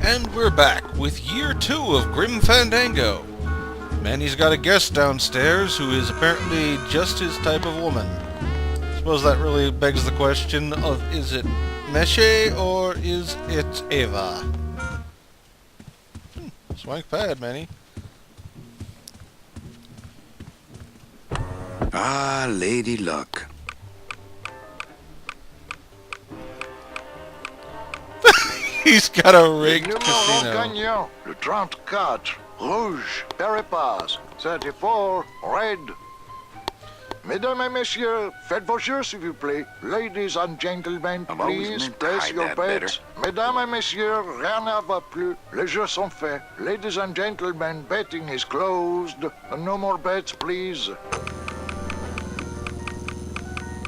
And we're back with year 2 of Grim Fandango. Manny's got a guest downstairs who is apparently just his type of woman. Suppose that really begs the question of, is it Meche or is it Eva? Swank pad, Manny. Ah, Lady Luck. He's got a rigged Numéro casino. gagnant, le 34, rouge, Peripass, 34, red. Mesdames et messieurs, faites vos jeux, s'il vous plaît. Ladies and gentlemen, I've always please meant to place hide your that bets. Mesdames et messieurs, rien ne va plus. Les jeux sont faits. Ladies and gentlemen, betting is closed. No more bets, please.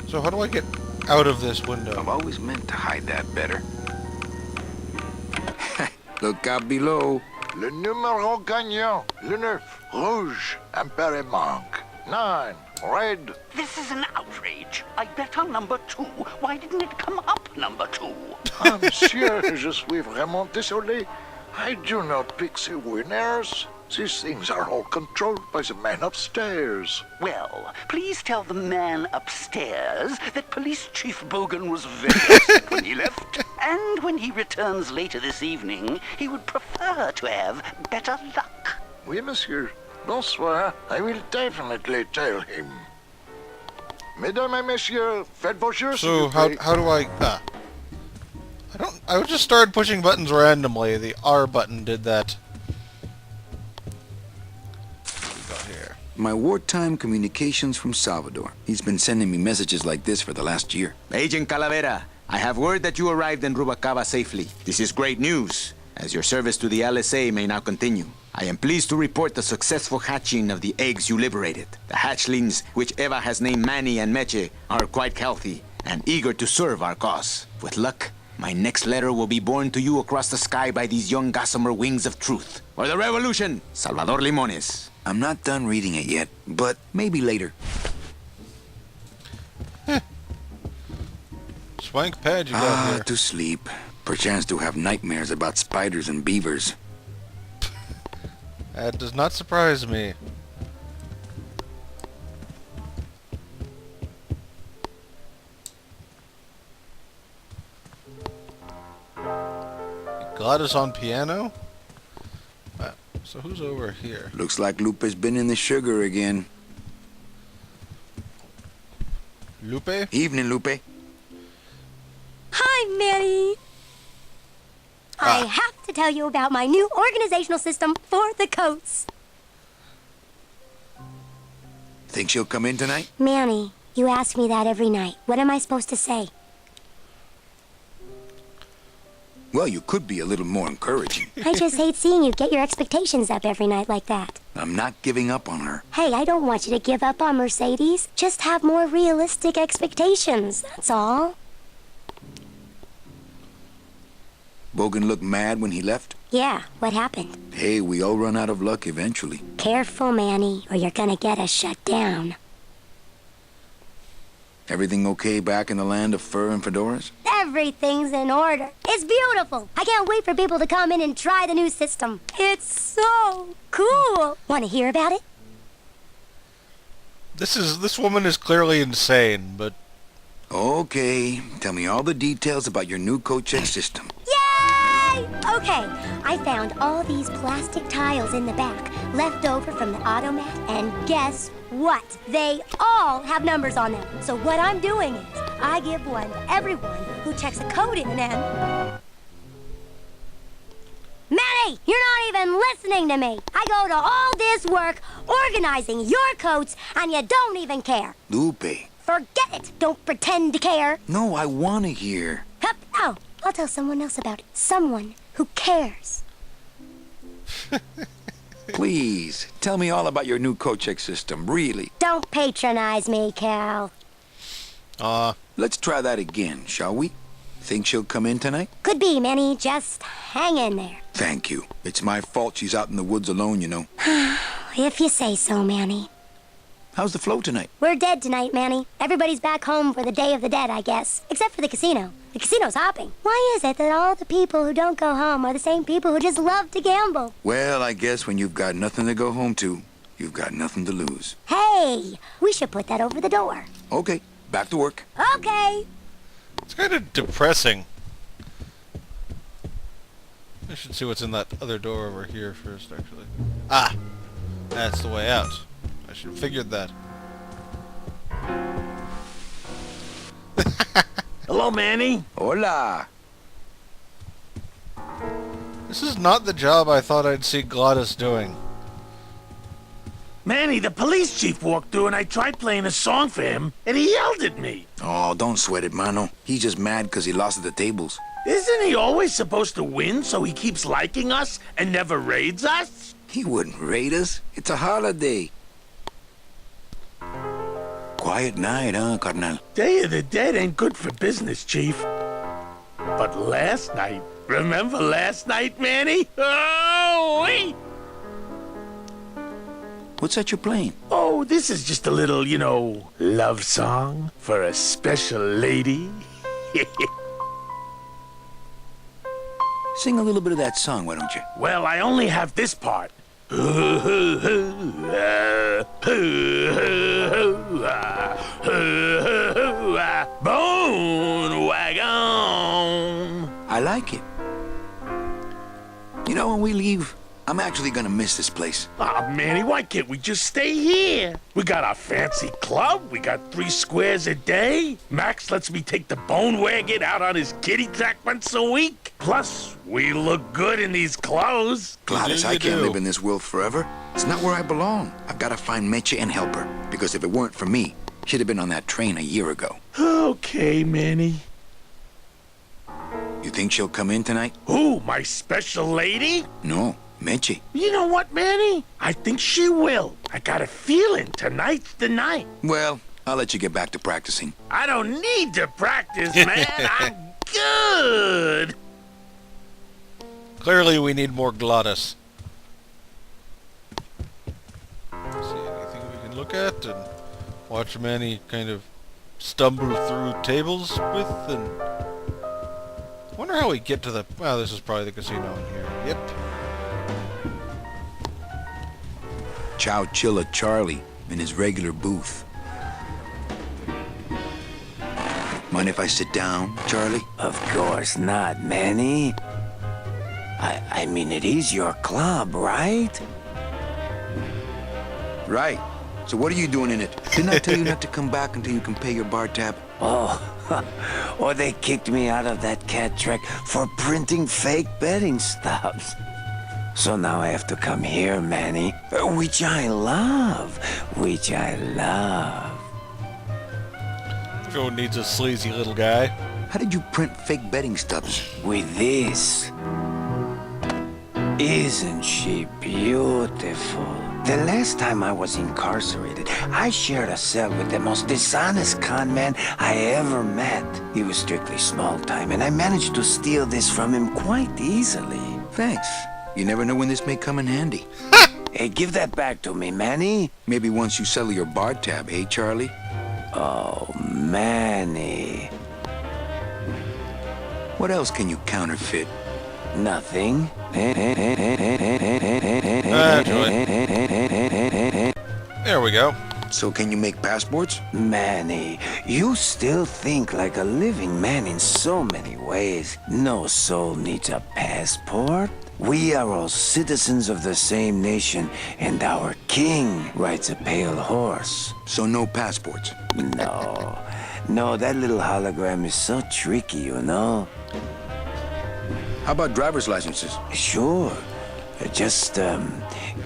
So how do I get out of this window? I've always meant to hide that better. Look out below. Le numéro gagnant, le 9, rouge, Imperimanque. 9, red. This is an outrage. I bet on number 2. Why didn't it come up number 2? Ah, monsieur, je suis vraiment désolé. I do not pick the winners. These things are all controlled by the man upstairs. Well, please tell the man upstairs that Police Chief Bogan was very upset when he left. And when he returns later this evening, he would prefer to have better luck. Oui, monsieur. Bonsoir. I will definitely tell him. Mesdames et messieurs, faites vos jeux, s'il So vous plaît. how do I... I just started pushing buttons randomly. The R button did that. What do we got here? My wartime communications from Salvador. He's been sending me messages like this for the last year. Agent Calavera, I have word that you arrived in Rubalcaba safely. This is great news, as your service to the LSA may now continue. I am pleased to report the successful hatching of the eggs you liberated. The hatchlings, which Eva has named Manny and Meche, are quite healthy and eager to serve our cause. With luck, my next letter will be borne to you across the sky by these young gossamer wings of truth. For the revolution, Salvador Limones. I'm not done reading it yet, but maybe later. Swank pad you got here. To sleep. Perchance to have nightmares about spiders and beavers. That does not surprise me. God is on piano? Wow. So who's over here? Looks like Lupe's been in the sugar again. Lupe? Evening, Lupe. Hi, Manny. I have to tell you about my new organizational system for the coats. Think she'll come in tonight? Manny, you ask me that every night. What am I supposed to say? Well, you could be a little more encouraging. I just hate seeing you get your expectations up every night like that. I'm not giving up on her. Hey, I don't want you to give up on Mercedes. Just have more realistic expectations, that's all. Bogan looked mad when he left? Yeah, what happened? Hey, we all run out of luck eventually. Careful, Manny, or you're gonna get us shut down. Everything okay back in the land of fur and fedoras? Everything's in order. It's beautiful. I can't wait for people to come in and try the new system. It's so cool. Want to hear about it? This woman is clearly insane, but Okay, tell me all the details about your new coat check system. Yay! Okay, I found all these plastic tiles in the back, left over from the automat, and guess what? They all have numbers on them. So what I'm doing is, I give one to everyone who checks a code in and... Manny, you're not even listening to me. I go to all this work organizing your coats, and you don't even care. Lupe. Forget it. Don't pretend to care. No, I want to hear. Hup. Oh, I'll tell someone else about it. Someone who cares. Please, tell me all about your new coat check system, really. Don't patronize me, Cal. Let's try that again, shall we? Think she'll come in tonight? Could be, Manny. Just hang in there. Thank you. It's my fault she's out in the woods alone, you know. If you say so, Manny. How's the flow tonight? We're dead tonight, Manny. Everybody's back home for the Day of the Dead, I guess. Except for the casino. The casino's hopping. Why is it that all the people who don't go home are the same people who just love to gamble? Well, I guess when you've got nothing to go home to, you've got nothing to lose. Hey, we should put that over the door. Okay, back to work. Okay. It's kind of depressing. I should see what's in that other door over here first, actually. Ah! That's the way out. I should have figured that. Hello, Manny. Hola. This is not the job I thought I'd see Gladys doing. Manny, the police chief walked through and I tried playing a song for him and he yelled at me. Oh, don't sweat it, mano. He's just mad because he lost at the tables. Isn't he always supposed to win so he keeps liking us and never raids us? He wouldn't raid us. It's a holiday. Quiet night, huh, carnal? Day of the Dead ain't good for business, Chief. But last night, remember last night, Manny? Oh, wait! What's that you're playing? Oh, this is just a little, love song for a special lady. Sing a little bit of that song, why don't you? Well, I only have this part. Bone wagon. I like it. You know, when we leave, I'm actually gonna miss this place. Aw, Manny, why can't we just stay here? We got our fancy club, we got 3 squares a day. Max lets me take the bone wagon out on his kitty track once a week. Plus, we look good in these clothes. Gladys, You I can't do. live in this world forever. It's not where I belong. I've gotta find Meche and help her. Because if it weren't for me, she'd have been on that train a year ago. Okay, Manny. You think she'll come in tonight? Who, my special lady? No, Meche. You know what, Manny? I think she will. I got a feeling tonight's the night. Well, I'll let you get back to practicing. I don't need to practice, man. I'm good. Clearly we need more Gladys. See anything we can look at and watch Manny kind of stumble through tables with, and wonder how we get to the... Well, this is probably the casino in here. Yep. Chow Chilla Charlie in his regular booth. Mind if I sit down, Charlie? Of course not, Manny. I mean, it is your club, right? Right. So what are you doing in it? Didn't I tell you not to come back until you can pay your bar tab? Oh, or they kicked me out of that cat track for printing fake betting stubs. So now I have to come here, Manny, which I love. Everyone needs a sleazy little guy. How did you print fake betting stubs? With this. Isn't she beautiful? The last time I was incarcerated, I shared a cell with the most dishonest con man I ever met. He was strictly small time, and I managed to steal this from him quite easily. Thanks. You never know when this may come in handy. Hey, give that back to me, Manny. Maybe once you settle your bar tab, eh, Charlie? Oh, Manny. What else can you counterfeit? Nothing. There we go. So can you make passports? Manny, you still think like a living man in so many ways. No soul needs a passport. We are all citizens of the same nation, and our king rides a pale horse. So no passports. No, that little hologram is so tricky, you know? How about driver's licenses? Sure. Just,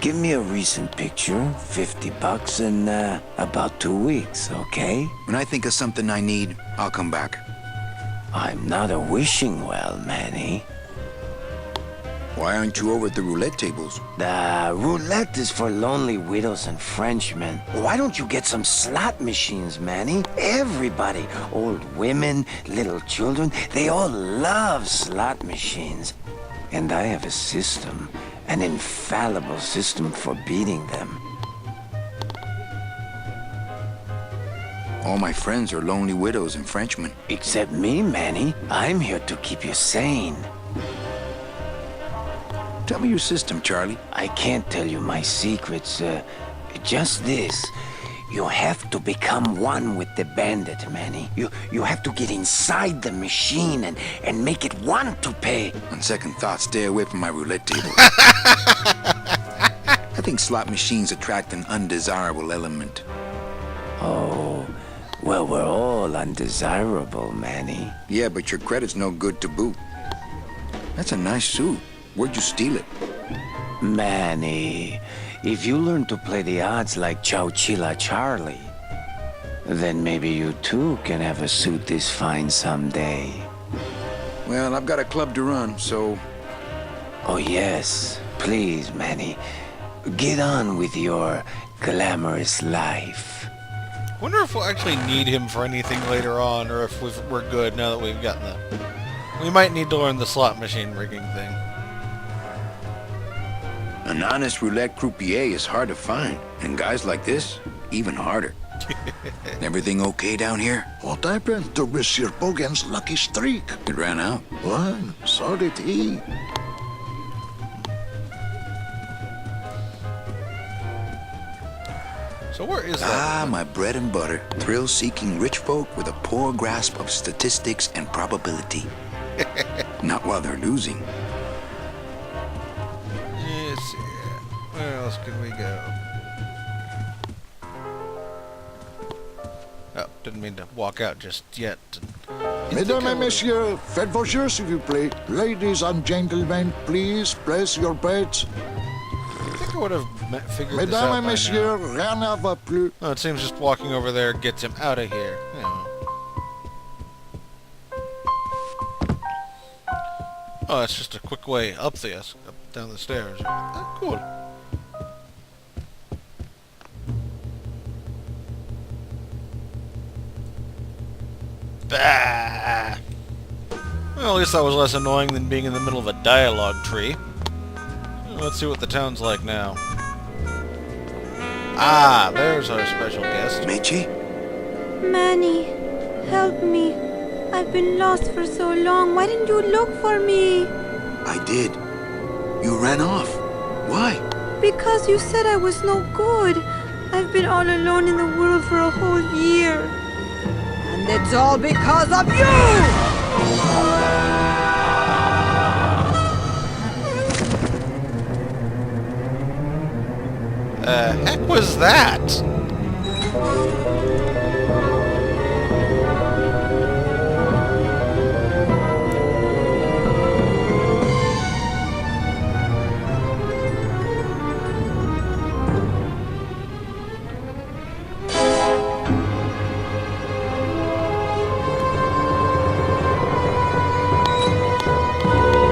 give me a recent picture, $50 in, about 2 weeks, okay? When I think of something I need, I'll come back. I'm not a wishing well, Manny. Why aren't you over at the roulette tables? The roulette is for lonely widows and Frenchmen. Why don't you get some slot machines, Manny? Everybody, old women, little children, they all love slot machines. And I have a system, an infallible system for beating them. All my friends are lonely widows and Frenchmen. Except me, Manny. I'm here to keep you sane. Tell me your system, Charlie. I can't tell you my secrets. Just this. You have to become one with the bandit, Manny. You have to get inside the machine and make it want to pay. On second thought, stay away from my roulette table. I think slot machines attract an undesirable element. Oh, well, we're all undesirable, Manny. Yeah, but your credit's no good to boot. That's a nice suit. Where'd you steal it? Manny, if you learn to play the odds like Chowchilla Charlie, then maybe you too can have a suit this fine someday. Well, I've got a club to run, so... Oh yes, please, Manny. Get on with your glamorous life. Wonder if we'll actually need him for anything later on, or if we're good now that we've gotten that. We might need to learn the slot machine rigging thing. An honest roulette croupier is hard to find, and guys like this, even harder. Everything okay down here? What happened to Monsieur Bogan's lucky streak? It ran out. What? So did he. So where is that? Ah, my bread and butter. Thrill-seeking rich folk with a poor grasp of statistics and probability. Not while they're losing. Let's see. Where else can we go? Oh, didn't mean to walk out just yet. Mesdames et messieurs, faites vos jeux s'il vous plaît. Ladies and gentlemen, please place your bets. I think I would have figured this Mesdames out et by messieurs, now. rien ne va plus. Oh, it seems just walking over there gets him out of here. Yeah. Oh, that's just a quick way up down the stairs. Oh, cool. Bah! Well, at least that was less annoying than being in the middle of a dialogue tree. Let's see what the town's like now. Ah, there's our special guest. Meche? Manny, help me. I've been lost for so long. Why didn't you look for me? I did. You ran off. Why? Because you said I was no good. I've been all alone in the world for a whole year. And it's all because of you! Heck was that?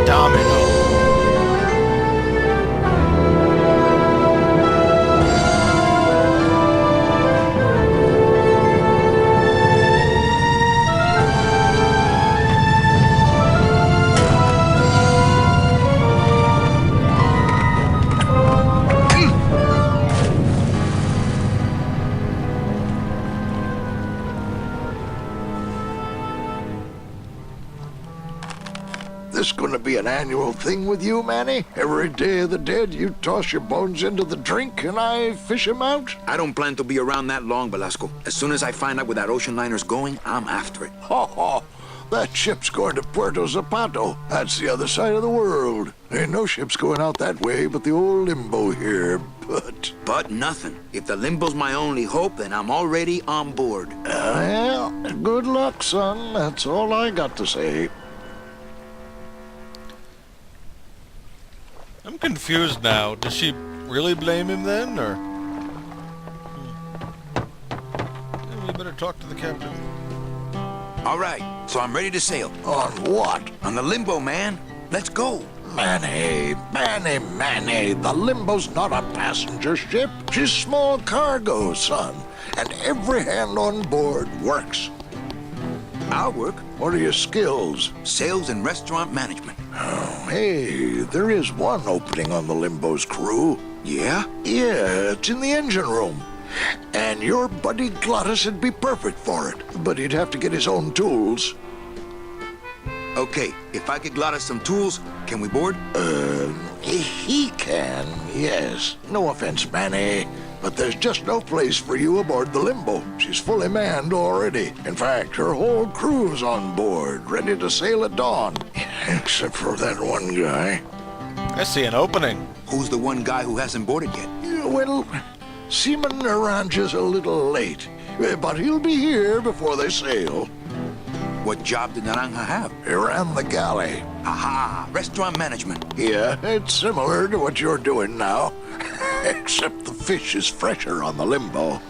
Domino. This gonna be an annual thing with you, Manny? Every Day of the Dead, you toss your bones into the drink and I fish 'em out? I don't plan to be around that long, Velasco. As soon as I find out where that ocean liner's going, I'm after it. Ho ho! That ship's going to Puerto Zapato. That's the other side of the world. Ain't no ships going out that way but the old Limbo here, But nothing. If the Limbo's my only hope, then I'm already on board. Well, good luck, son. That's all I got to say. I'm confused now. Does she really blame him then, or? Yeah, we better talk to the captain. All right, so I'm ready to sail. On what? On the Limbo, man. Let's go. Manny, the Limbo's not a passenger ship. She's small cargo, son. And every hand on board works. I'll work. What are your skills? Sales and restaurant management. Oh, hey, there is one opening on the Limbo's crew. Yeah? Yeah, it's in the engine room. And your buddy Glottis would be perfect for it. But he'd have to get his own tools. Okay, if I get Glottis some tools, can we board? He can, yes. No offense, Manny, but there's just no place for you aboard the Limbo. She's fully manned already. In fact, her whole crew's on board, ready to sail at dawn. Except for that one guy. I see an opening. Who's the one guy who hasn't boarded yet? Well, Seaman arranges a little late, but he'll be here before they sail. What job did Naranja have? He ran the galley. Aha! Restaurant management. Yeah, it's similar to what you're doing now. Except the fish is fresher on the Limbo.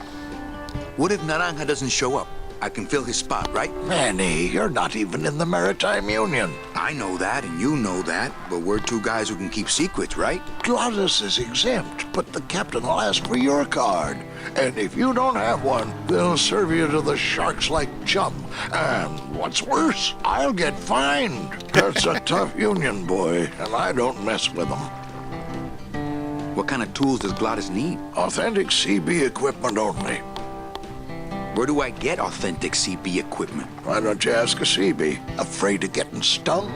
What if Naranja doesn't show up? I can fill his spot, right? Manny, you're not even in the Maritime Union. I know that, and you know that, but we're two guys who can keep secrets, right? Glottis is exempt, but the captain will ask for your card. And if you don't have one, they'll serve you to the sharks like chum. And what's worse, I'll get fined. That's a tough union, boy, and I don't mess with them. What kind of tools does Glottis need? Authentic CB equipment only. Where do I get authentic CB equipment? Why don't you ask a CB? Afraid of getting stung?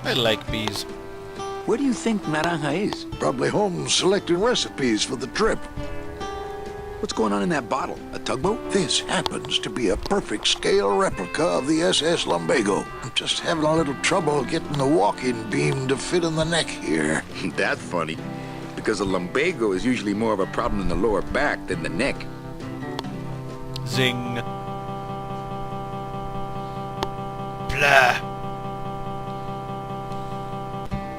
I like bees. Where do you think Naranja is? Probably home selecting recipes for the trip. What's going on in that bottle? A tugboat? This happens to be a perfect scale replica of the SS Lumbago. I'm just having a little trouble getting the walking beam to fit in the neck here. That's funny. Because a lumbago is usually more of a problem in the lower back than the neck. Zing. Blah.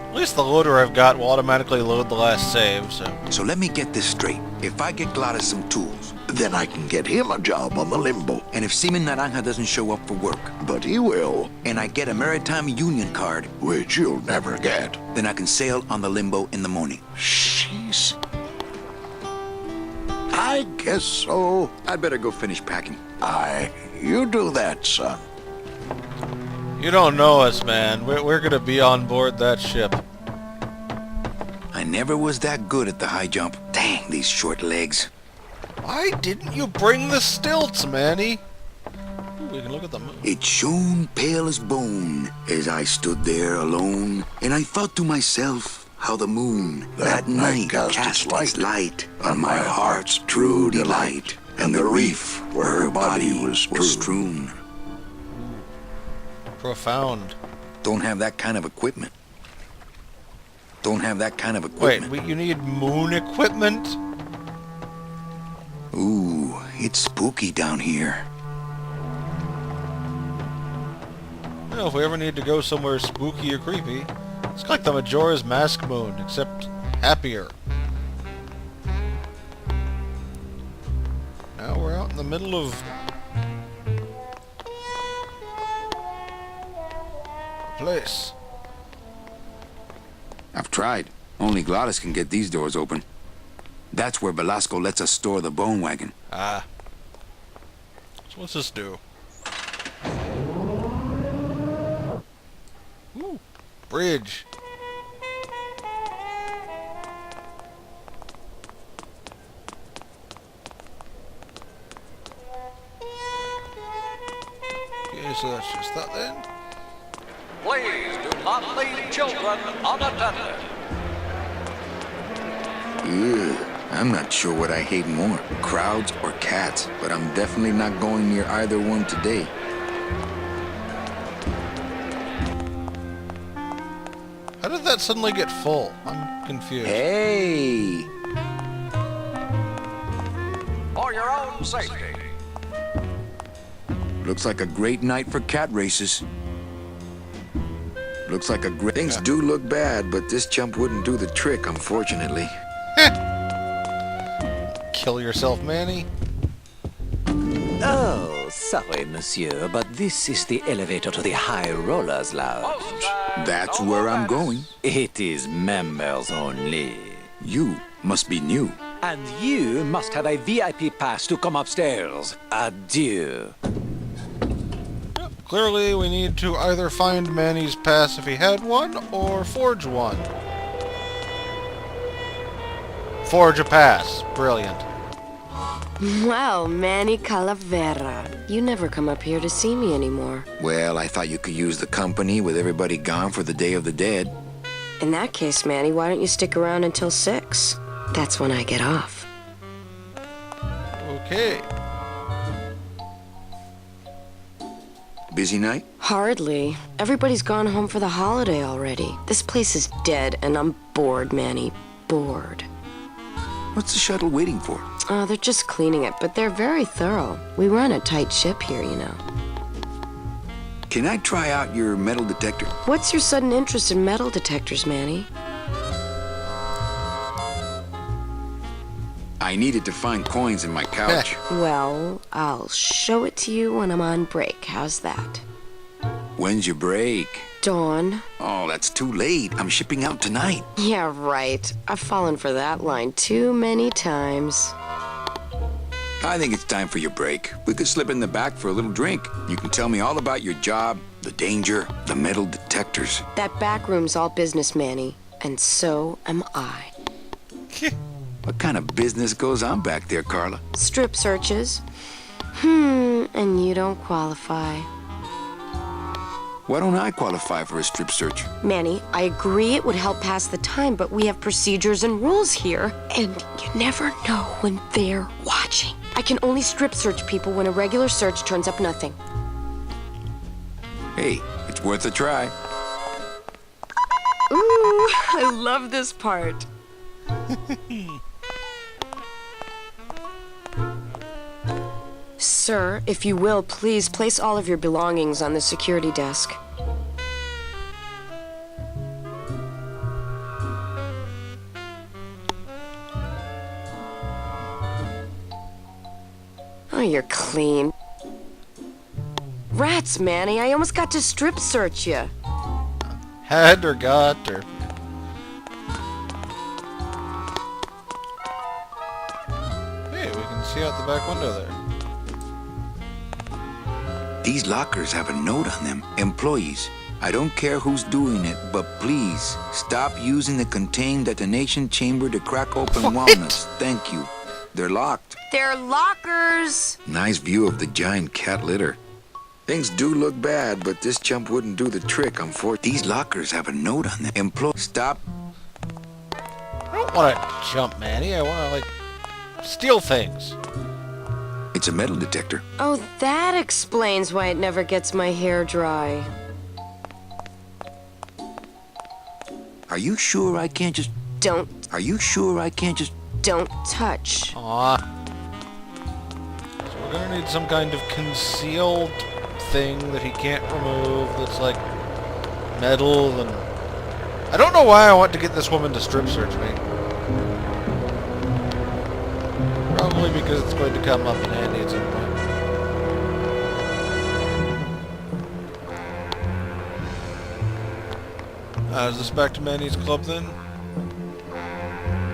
At least the loader I've got will automatically load the last save, so... So let me get this straight. If I get Glottis some tools... Then I can get him a job on the Limbo. And if Seaman Naranja doesn't show up for work... But he will. And I get a Maritime Union card... Which you'll never get. Then I can sail on the Limbo in the morning. Jeez. I guess so. I'd better go finish packing. Aye, you do that, son. You don't know us, man. We're gonna be on board that ship. I never was that good at the high jump. Dang, these short legs. Why didn't you bring the stilts, Manny? Ooh, we can look at the moon. It shone pale as bone as I stood there alone, and I thought to myself how the moon that night cast its light on my heart's true delight, and the reef where her body was strewn. Profound. Don't have that kind of equipment. Don't have that kind of equipment. Wait, you need moon equipment? Ooh, it's spooky down here. You know, if we ever need to go somewhere spooky or creepy, it's like the Majora's Mask moon, except happier. Now we're out in the middle of... a place. I've tried. Only Glottis can get these doors open. That's where Velasco lets us store the bone wagon. Ah. So what's this do? Ooh, bridge. Okay, so that's just that then. Please do not leave children unattended. Ugh, I'm not sure what I hate more, crowds or cats, but I'm definitely not going near either one today. How did that suddenly get full? I'm confused. Hey! For your own safety. Looks like a great night for cat races. Looks like a great... Things do look bad, but this jump wouldn't do the trick, unfortunately. Kill yourself, Manny. Oh, sorry, monsieur, but this is the elevator to the High Rollers Lounge. That's where I'm going. It is members only. You must be new. And you must have a VIP pass to come upstairs. Adieu. Clearly, we need to either find Manny's pass if he had one, or forge one. forge a pass. Brilliant. Well, Manny Calavera, you never come up here to see me anymore. Well, I thought you could use the company with everybody gone for the Day of the Dead. In that case, Manny, why don't you stick around until 6? That's when I get off. Okay. Busy night? Hardly. Everybody's gone home for the holiday already. This place is dead, and I'm bored, Manny. Bored. What's the shuttle waiting for? Oh, they're just cleaning it, but they're very thorough. We run a tight ship here, you know. Can I try out your metal detector? What's your sudden interest in metal detectors, Manny? I needed to find coins in my couch. Well, I'll show it to you when I'm on break. How's that? When's your break? Dawn. Oh, that's too late. I'm shipping out tonight. Yeah, right. I've fallen for that line too many times. I think it's time for your break. We could slip in the back for a little drink. You can tell me all about your job, the danger, the metal detectors. That back room's all business, Manny. And so am I. What kind of business goes on back there, Carla? Strip searches. And you don't qualify. Why don't I qualify for a strip search? Manny, I agree it would help pass the time, but we have procedures and rules here. And you never know when they're watching. I can only strip search people when a regular search turns up nothing. Hey, it's worth a try. Ooh, I love this part. Sir, if you will, please place all of your belongings on the security desk. Oh, you're clean. Rats, Manny, I almost got to strip search you. Had or got or... Hey, we can see out the back window there. These lockers have a note on them. Employees, I don't care who's doing it, but please stop using the contained detonation chamber to crack open walnuts. Thank you. They're locked. They're lockers. Nice view of the giant cat litter. Things do look bad, but this chump wouldn't do the trick, unfortunately. These lockers have a note on them. Stop. I don't want to jump, Manny. I want to, like, steal things. It's a metal detector. Oh, that explains why it never gets my hair dry. Are you sure I can't just... Don't... Are you sure I can't just... Don't touch. Aw. So we're gonna need some kind of concealed thing that he can't remove that's like metal and... I don't know why I want to get this woman to strip search me. Probably because it's going to come up in handy at some point. Is this back to Manny's club then?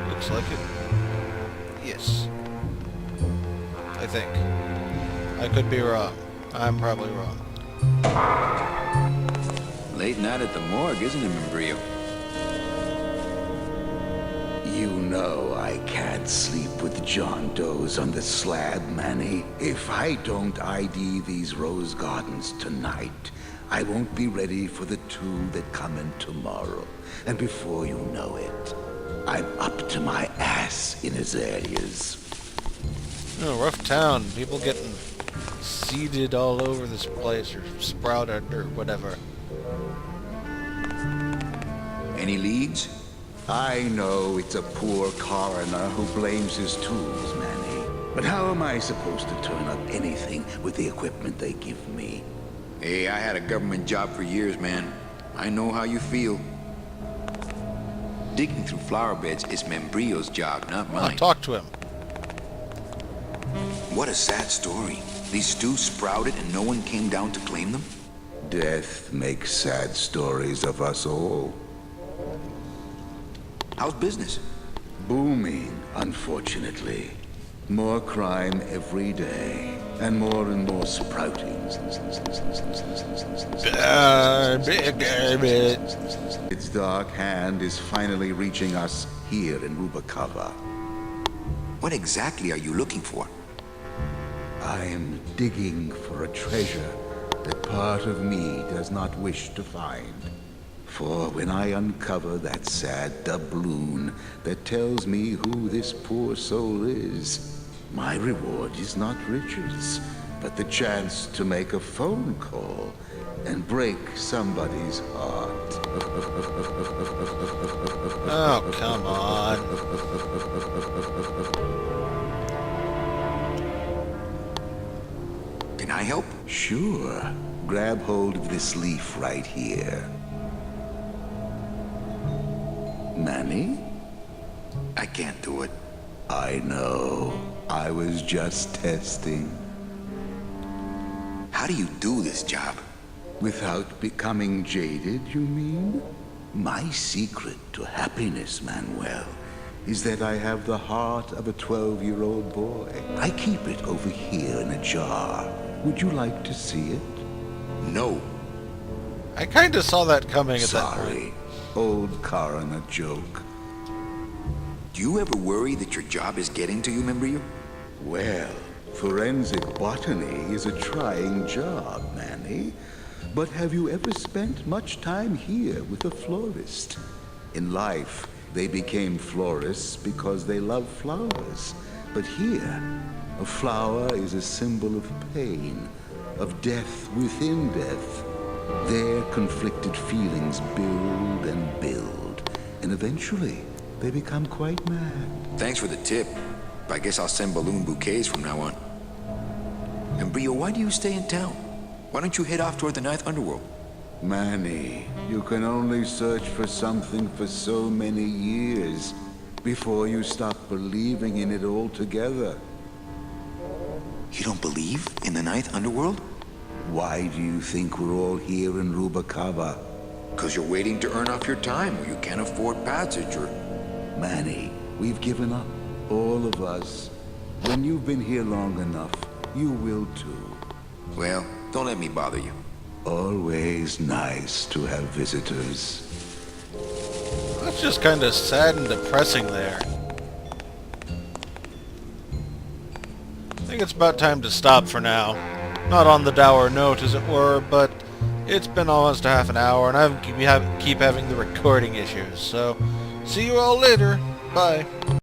Looks like it. Yes. I think. I could be wrong. I'm probably wrong. Late night at the morgue, isn't it, Membrio? You know I can't sleep with John Doe's on the slab, Manny. If I don't ID these rose gardens tonight, I won't be ready for the two that come in tomorrow. And before you know it, I'm up to my ass in azaleas. Oh, rough town. People getting seeded all over this place, or sprouted, or whatever. Any leads? I know it's a poor coroner who blames his tools, Manny. But how am I supposed to turn up anything with the equipment they give me? Hey, I had a government job for years, man. I know how you feel. Digging through flower beds is Membrio's job, not mine. Talk to him. What a sad story. These stews sprouted and no one came down to claim them? Death makes sad stories of us all. How's business? Booming, unfortunately. More crime every day, and more sproutings. Its dark hand is finally reaching us here in Rubacava. What exactly are you looking for? I'm digging for a treasure that part of me does not wish to find. For when I uncover that sad doubloon that tells me who this poor soul is, my reward is not riches, but the chance to make a phone call and break somebody's heart. Oh, come on. Can I help? Sure. Grab hold of this leaf right here. Manny? I can't do it. I know. I was just testing. How do you do this job? Without becoming jaded, you mean? My secret to happiness, Manuel, is that I have the heart of a 12-year-old boy. I keep it over here in a jar. Would you like to see it? No. I kinda saw that coming at that point. Sorry. Old Karen, a joke. Do you ever worry that your job is getting to you, Membrio? Well, forensic botany is a trying job, Manny. But have you ever spent much time here with a florist? In life, they became florists because they love flowers. But here, a flower is a symbol of pain, of death within death. Their conflicted feelings build and build, and eventually they become quite mad. Thanks for the tip. I guess I'll send balloon bouquets from now on. Membrio, why do you stay in town? Why don't you head off toward the Ninth Underworld? Manny, you can only search for something for so many years before you stop believing in it altogether. You don't believe in the Ninth Underworld? Why do you think we're all here in Rubacava? Because you're waiting to earn off your time, or you can't afford passage, or... Manny, we've given up. All of us. When you've been here long enough, you will too. Well, don't let me bother you. Always nice to have visitors. That's just kinda sad and depressing there. I think it's about time to stop for now. Not on the dour note, as it were, but it's been almost a half an hour, and I keep having the recording issues, so see you all later. Bye.